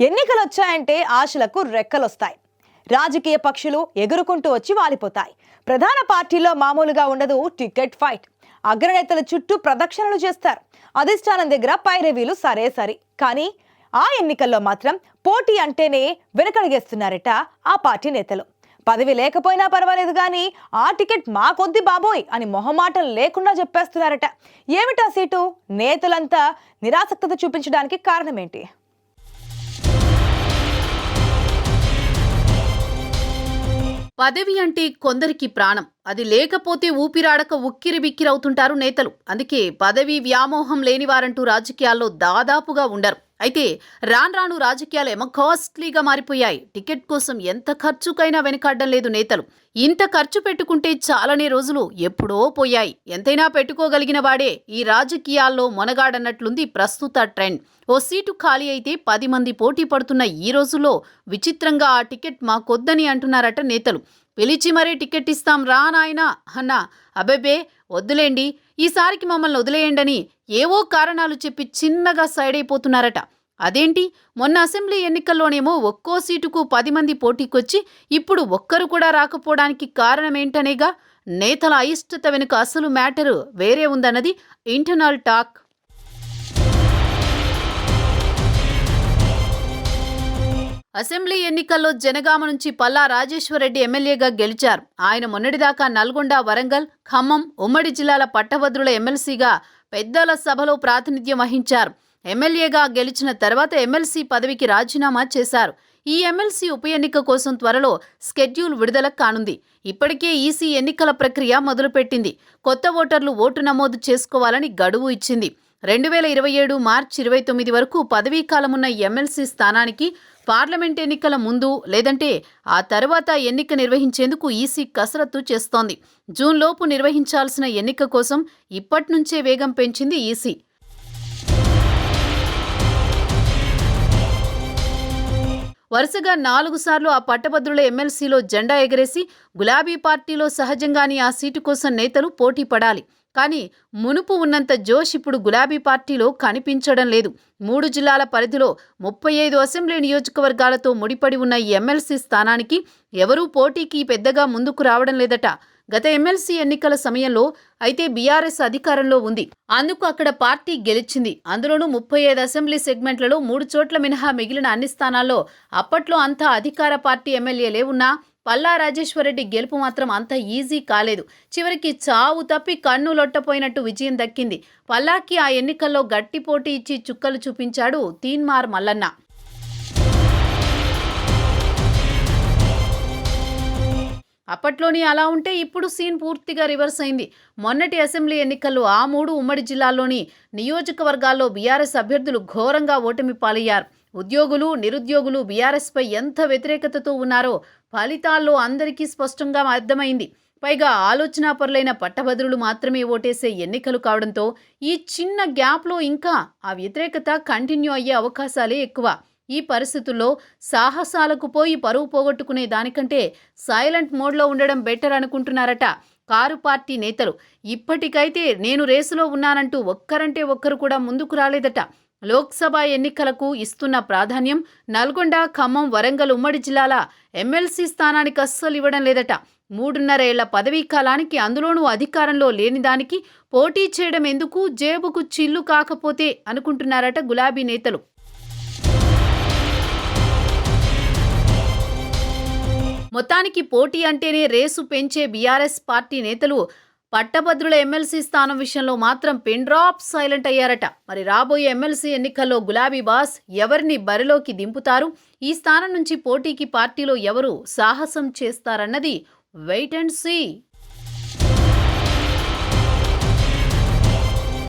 ఎన్నికలు వచ్చాయంటే ఆశలకు రెక్కలొస్తాయి. రాజకీయ పక్షులు ఎగురుకుంటూ వచ్చి వాలిపోతాయి. ప్రధాన పార్టీలో మామూలుగా ఉండదు టికెట్ ఫైట్. అగ్రనేతల చుట్టూ ప్రదక్షిణలు చేస్తారు. అధిష్టానం దగ్గర పైరవీలు సరే కానీ ఆ ఎన్నికల్లో మాత్రం పోటీ అంటేనే వెనకడిగేస్తున్నారట ఆ పార్టీ నేతలు. పదవి లేకపోయినా పర్వాలేదు కానీ ఆ టికెట్ మాకొద్ది బాబోయ్ అని మొహమాటం లేకుండా చెప్పేస్తున్నారట. ఏమిటా సీటు? నేతలంతా నిరాసక్తత చూపించడానికి కారణమేంటి? పదవి అంటే కొందరికి ప్రాణం. అది లేకపోతే ఊపిరాడక ఉక్కిరి బిక్కిరవుతుంటారు నేతలు. అందుకే పదవి వ్యామోహం లేనివారంటూ రాజకీయాల్లో దాదాపుగా ఉండరు. అయితే రాను రాజకీయాలు కాస్ట్లీగా మారిపోయాయి. టికెట్ కోసం ఎంత ఖర్చుకైనా వెనకాడడం లేదు నేతలు. ఇంత ఖర్చు పెట్టుకుంటే చాలనే రోజులు ఎప్పుడో పోయాయి. ఎంతైనా పెట్టుకోగలిగిన వాడే ఈ రాజకీయాల్లో మొనగాడన్నట్లుంది ప్రస్తుత ట్రెండ్. ఓ సీటు ఖాళీ అయితే 10 మంది పోటీ పడుతున్న ఈ రోజుల్లో విచిత్రంగా ఆ టికెట్ మాకొద్దని అంటున్నారట నేతలు. పిలిచి మరీ టికెట్ ఇస్తాం రా నాయనా అన్నా అబ్బెబ్బే వద్దులేండి, ఈసారికి మమ్మల్ని వదిలేయండని ఏవో కారణాలు చెప్పి చిన్నగా సైడ్ అయిపోతున్నారట. అదేంటి, మొన్న అసెంబ్లీ ఎన్నికల్లోనేమో ఒక్కో సీటుకు 10 మంది పోటీకొచ్చి ఇప్పుడు ఒక్కరు కూడా రాకపోవడానికి కారణమేంటనేగా. నేతల అయిష్టత వెనుక అసలు మ్యాటరు వేరే ఉందన్నది ఇంటర్నల్ టాక్. అసెంబ్లీ ఎన్నికల్లో జనగామ నుంచి పల్లా రాజేశ్వరరెడ్డి ఎమ్మెల్యేగా గెలిచారు. ఆయన మొన్నటిదాకా నల్గొండ, వరంగల్, ఖమ్మం ఉమ్మడి జిల్లాల పట్టభద్రుల ఎమ్మెల్సీగా పెద్దల సభలో ప్రాతినిధ్యం వహించారు. ఎమ్మెల్యేగా గెలిచిన తర్వాత ఎమ్మెల్సీ పదవికి రాజీనామా చేశారు. ఈ ఎమ్మెల్సీ ఉప ఎన్నిక కోసం త్వరలో స్కెడ్యూల్ విడుదల కానుంది. ఇప్పటికే ఈసీ ఎన్నికల ప్రక్రియ మొదలుపెట్టింది. కొత్త ఓటర్లు ఓటు నమోదు చేసుకోవాలని గడువు ఇచ్చింది. 2027 మార్చి 29 వరకు పదవీ కాలమున్న ఎమ్మెల్సీ స్థానానికి పార్లమెంట్ ఎన్నికల ముందు లేదంటే ఆ తర్వాత ఎన్నిక నిర్వహించేందుకు ఈసీ కసరత్తు చేస్తోంది. జూన్ లోపు నిర్వహించాల్సిన ఎన్నిక కోసం ఇప్పట్నుంచే వేగం పెంచింది ఈసీ. వరుసగా 4 సార్లు ఆ పట్టభద్రుల ఎమ్మెల్సీలో జెండా ఎగరేసి గులాబీ పార్టీలో సహజంగానే ఆ సీటు కోసం నేతలు పోటీ పడాలి. కానీ మునుపు ఉన్నంత జోష్ ఇప్పుడు గులాబీ పార్టీలో కనిపించడం లేదు. 3 జిల్లాల పరిధిలో 35 అసెంబ్లీ నియోజకవర్గాలతో ముడిపడి ఉన్న ఈ ఎమ్మెల్సీ స్థానానికి ఎవరూ పోటీకి పెద్దగా ముందుకు రావడం లేదట. గత ఎమ్మెల్సీ ఎన్నికల సమయంలో అయితే బీఆర్ఎస్ అధికారంలో ఉంది. అందుకు అక్కడ పార్టీ గెలిచింది. అందులోనూ 35 అసెంబ్లీ సెగ్మెంట్లలో 3 చోట్ల మినహా మిగిలిన అన్ని స్థానాల్లో అప్పట్లో అంతా అధికార పార్టీ ఎమ్మెల్యేలే ఉన్నా పల్లా రాజేశ్వరరెడ్డి గెలుపు మాత్రం అంత ఈజీ కాలేదు. చివరికి చావు తప్పి కన్ను లొట్టపోయినట్టు విజయం దక్కింది. పల్లాకి ఆ ఎన్నికల్లో గట్టి పోటీ ఇచ్చి చుక్కలు చూపించాడు తీన్మార్ మల్లన్న. అప్పట్లోని అలా ఉంటే ఇప్పుడు సీన్ పూర్తిగా రివర్స్ అయింది. మొన్నటి అసెంబ్లీ ఎన్నికల్లో ఆ 3 ఉమ్మడి జిల్లాల్లోని నియోజకవర్గాల్లో బీఆర్ఎస్ అభ్యర్థులు ఘోరంగా ఓటమి పాలయ్యారు. ఉద్యోగులు, నిరుద్యోగులు బీఆర్ఎస్పై ఎంత వ్యతిరేకతతో ఉన్నారో ఫలితాల్లో అందరికీ స్పష్టంగా అర్థమైంది. పైగా ఆలోచనాపరులైన పట్టభద్రులు మాత్రమే ఓటేసే ఎన్నికలు కావడంతో ఈ చిన్న గ్యాప్లో ఇంకా ఆ వ్యతిరేకత కంటిన్యూ అయ్యే అవకాశాలే ఎక్కువ. ఈ పరిస్థితుల్లో సాహసాలకు పోయి పరువు పోగొట్టుకునే దానికంటే సైలెంట్ మోడ్లో ఉండడం బెటర్ అనుకుంటున్నారట కారు పార్టీ నేతలు. ఇప్పటికైతే నేను రేసులో ఉన్నానంటూ ఒక్కరంటే ఒక్కరు కూడా ముందుకు రాలేదట. లోక్సభ ఎన్నికలకు ఇస్తున్న ప్రాధాన్యం నల్గొండ, ఖమ్మం, వరంగల్ ఉమ్మడి జిల్లాల ఎమ్మెల్సీ స్థానానికి అస్సలు ఇవ్వడం లేదట. 3.5 ఏళ్ల పదవీ కాలానికి, అందులోనూ అధికారంలో లేని దానికి పోటీ చేయడం ఎందుకు, జేబుకు చిల్లు కాకపోతే అనుకుంటున్నారట గులాబీ నేతలు. మొత్తానికి పోటీ అంటేనే రేసు పెంచే బీఆర్ఎస్ పార్టీ నేతలు పట్టభద్రుల ఎమ్మెల్సీ స్థానం విషయంలో మాత్రం పిన్ డ్రాప్ సైలెంట్ అయ్యారట. మరి రాబోయే ఎమ్మెల్సీ ఎన్నికల్లో గులాబీ బాస్ ఎవరిని బరిలోకి దింపుతారు, ఈ స్థానం నుంచి పోటీకి పార్టీలో ఎవరు సాహసం చేస్తారన్నది వెయిట్ అండ్ సీ.